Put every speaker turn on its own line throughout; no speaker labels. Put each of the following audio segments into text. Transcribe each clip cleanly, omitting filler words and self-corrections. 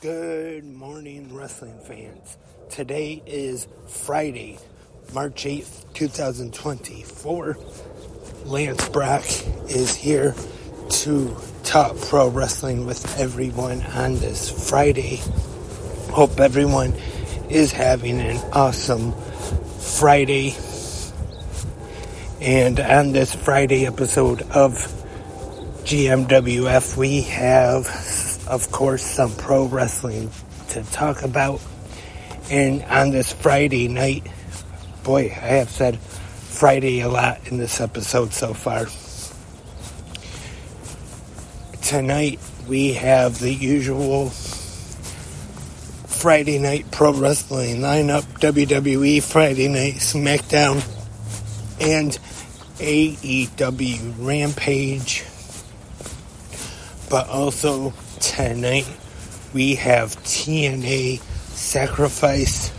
Good morning, wrestling fans. Today is Friday, March 8th, 2024. Lance Brock is here to talk pro wrestling with everyone on this Friday. Hope everyone is having an awesome Friday. And on this Friday episode of GMWF, we have, of course, some pro wrestling to talk about. And on this Friday night, boy, I have said Friday a lot in this episode so far. Tonight, we have the usual Friday night pro wrestling lineup: WWE Friday Night SmackDown and AEW Rampage. But also tonight we have TNA Sacrifice,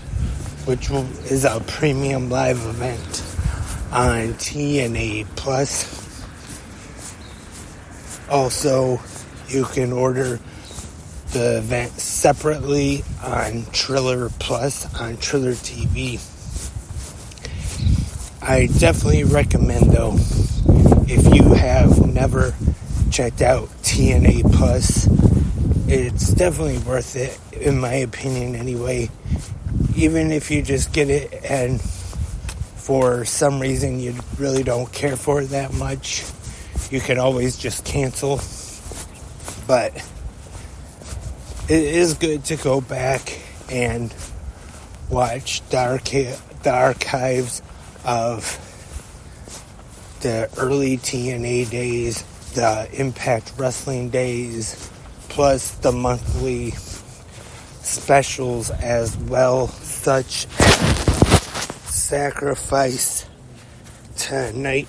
which is a premium live event on TNA Plus. Also, you can order the event separately on Triller Plus on Triller TV. I definitely recommend, though, if you have never checked out TNA Plus, it's definitely worth it, in my opinion anyway. Even if you just get it and for some reason you really don't care for it that much, you can always just cancel. But it is good to go back and watch the archives of the early TNA days, the Impact Wrestling days, plus the monthly specials as well, such as Sacrifice tonight.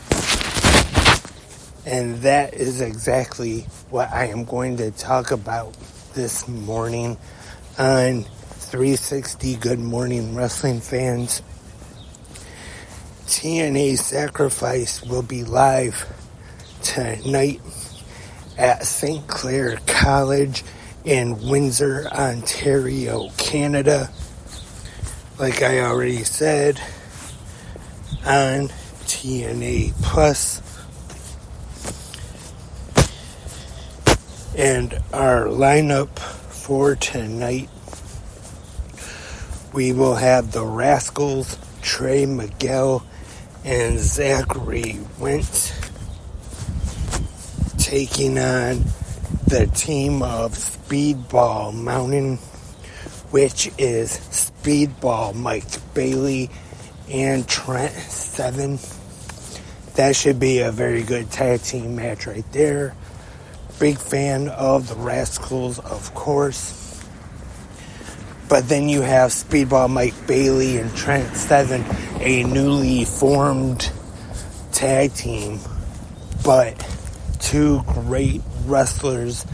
And that is exactly what I am going to talk about this morning on 360 Good Morning Wrestling fans. TNA Sacrifice will be live tonight at St. Clair College in Windsor, Ontario, Canada. Like I already said, on TNA Plus. And our lineup for tonight, we will have the Rascals, Trey Miguel, and Zachary Wentz taking on the team of Speedball Mountain, which is Speedball Mike Bailey and Trent Seven. That should be a very good tag team match right there. Big fan of the Rascals, of course. But then you have Speedball Mike Bailey and Trent Seven, a newly formed tag team, but two great wrestlers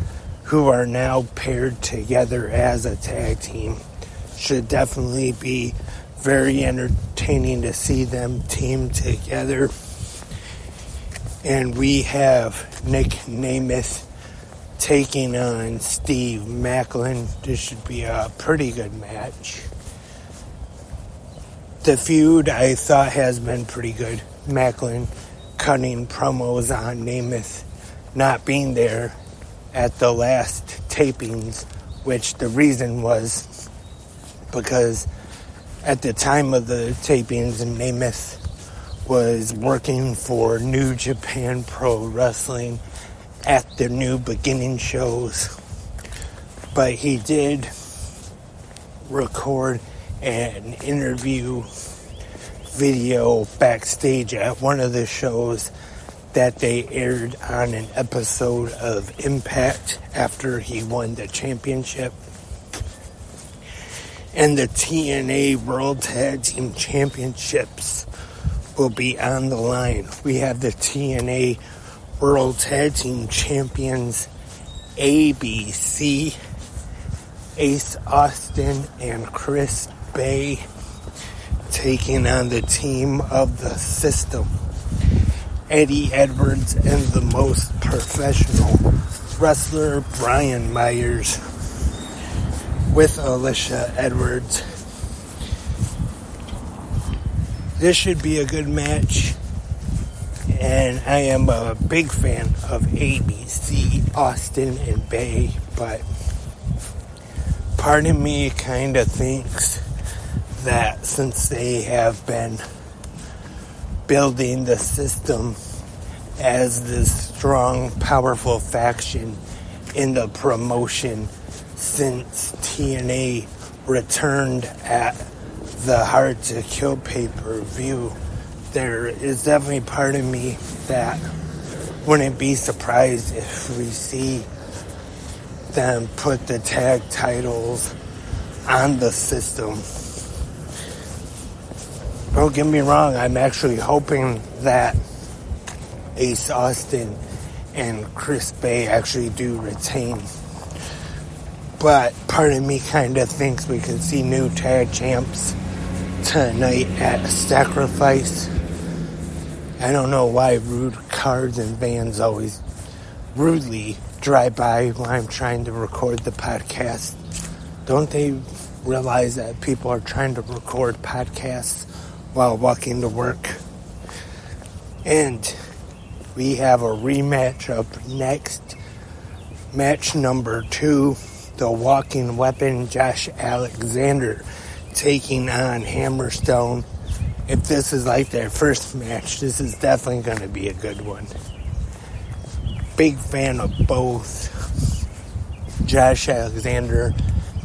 who are now paired together as a tag team. Should definitely be very entertaining to see them team together. And we have Nick Nemeth taking on Steve Macklin. This should be a pretty good match. The feud, I thought, has been pretty good. Macklin cutting promos on Nemeth not being there at the last tapings, which the reason was because at the time of the tapings, Nemeth was working for New Japan Pro Wrestling at the New Beginning shows. But he did record an interview video backstage at one of the shows that they aired on an episode of Impact after he won the championship. And the TNA World Tag Team Championships will be on the line. We have the TNA World Tag Team Champions ABC, Ace Austin and Chris Bay, taking on the team of the System, Eddie Edwards and the most professional wrestler Brian Myers. with Alicia Edwards. This should be a good match, and I am a big fan of ABC, Austin, and Bay, but part of me kind of thinks that since they have been building the system as this strong, powerful faction in the promotion since TNA returned at the Hard to Kill pay-per-view, there is definitely part of me that wouldn't be surprised if we see them put the tag titles on the system. Don't get me wrong, I'm actually hoping that Ace Austin and Chris Bay actually do retain. But part of me kind of thinks we could see new tag champs tonight at Sacrifice. I don't know why rude cars and vans always rudely drive by when I'm trying to record the podcast. Don't they realize that people are trying to record podcasts while walking to work? And we have a rematch up next. Match number 2, the Walking Weapon, Josh Alexander, taking on Hammerstone. If this is like their first match, this is definitely going to be a good one. Big fan of both. Josh Alexander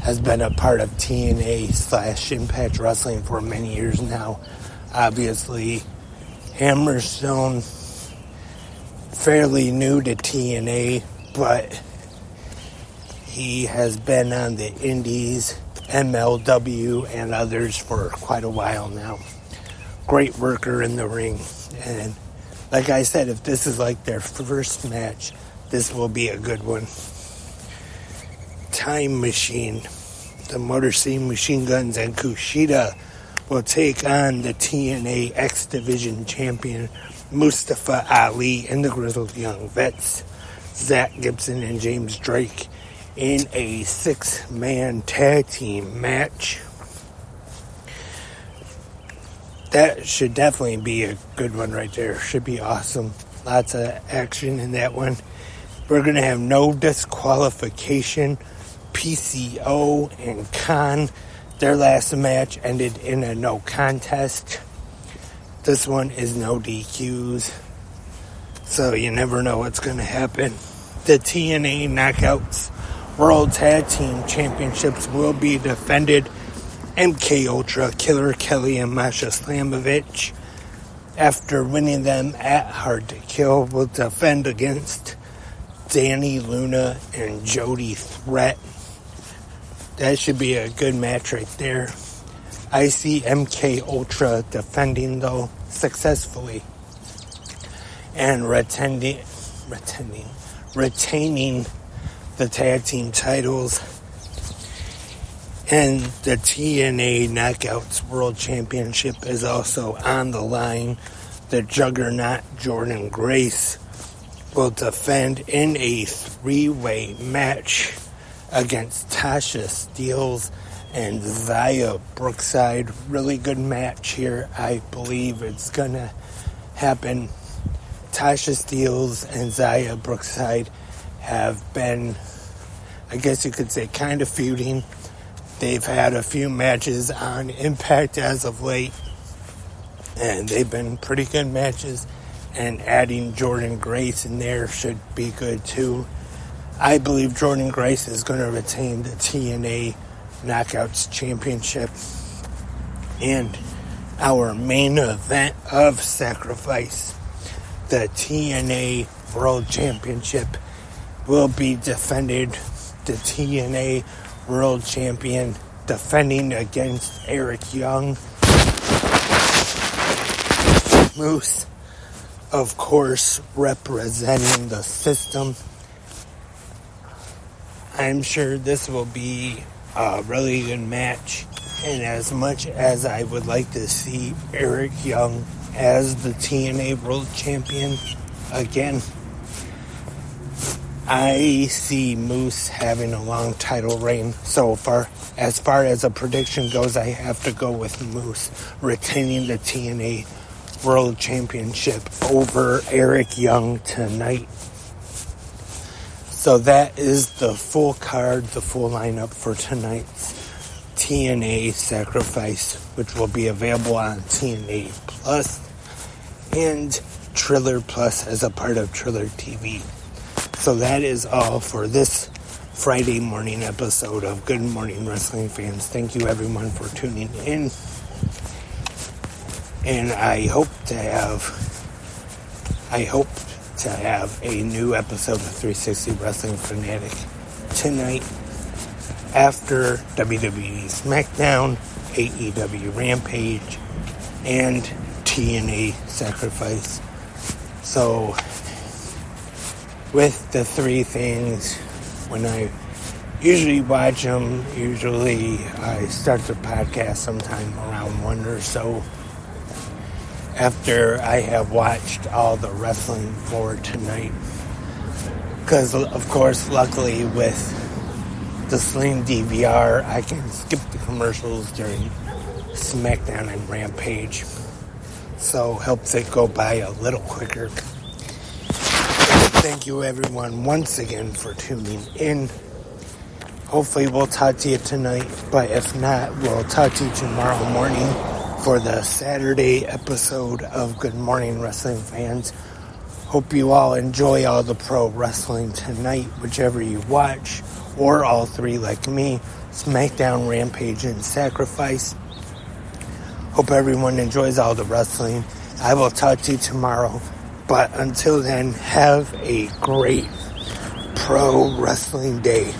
has been a part of TNA/Impact Wrestling for many years now. Obviously, Hammerstone, fairly new to TNA, but he has been on the Indies, MLW, and others for quite a while now. Great worker in the ring. And like I said, if this is like their first match, this will be a good one. Time Machine, the Motor City Machine Guns, and Kushida will take on the TNA X Division champion Mustafa Ali and the Grizzled Young Vets, Zach Gibson and James Drake, in a 6-man tag team match. That should definitely be a good one right there. Should be awesome. Lots of action in that one. We're going to have no disqualification. PCO and Khan, their last match ended in a no contest. This one is no DQs. So you never know what's going to happen. The TNA Knockouts World Tag Team Championships will be defended. MK Ultra, Killer Kelly, and Masha Slamovich, after winning them at Hard to Kill, will defend against Danny Luna and Jody Threat. That should be a good match right there. I see MK Ultra defending, though, successfully, and retaining the tag team titles. And the TNA Knockouts World Championship is also on the line. The Juggernaut Jordan Grace will defend in a 3-way match against Tasha Steelz and Zaya Brookside. Really good match here. I believe it's going to happen. Tasha Steelz and Zaya Brookside have been, I guess you could say, kind of feuding. They've had a few matches on Impact as of late, and they've been pretty good matches, and adding Jordan Grace in there should be good too. I believe Jordan Grace is going to retain the TNA Knockouts Championship. And our main event of Sacrifice, the TNA World Championship, will be defended. The TNA World Champion defending against Eric Young. Moose, of course, representing the system. I'm sure this will be a really good match, and as much as I would like to see Eric Young as the TNA World Champion again, I see Moose having a long title reign so far. As far as a prediction goes, I have to go with Moose retaining the TNA World Championship over Eric Young tonight. So that is the full card, the full lineup for tonight's TNA Sacrifice, which will be available on TNA Plus and Triller Plus as a part of Triller TV. So that is all for this Friday morning episode of Good Morning Wrestling Fans. Thank you everyone for tuning in. And I hope to have a new episode of 360 Wrestling Fanatic tonight after WWE SmackDown, AEW Rampage, and TNA Sacrifice. So with the three things, when I usually watch them, I start the podcast sometime around 1 or so after I have watched all the wrestling for tonight. Because, of course, luckily with the Sling DVR, I can skip the commercials during SmackDown and Rampage. So helps it go by a little quicker. Thank you everyone once again for tuning in. Hopefully we'll talk to you tonight, but if not, we'll talk to you tomorrow morning for the Saturday episode of Good Morning Wrestling Fans. Hope you all enjoy all the pro wrestling tonight, whichever you watch, or all three like me, SmackDown, Rampage, and Sacrifice. Hope everyone enjoys all the wrestling. I will talk to you tomorrow. But until then, have a great pro wrestling day.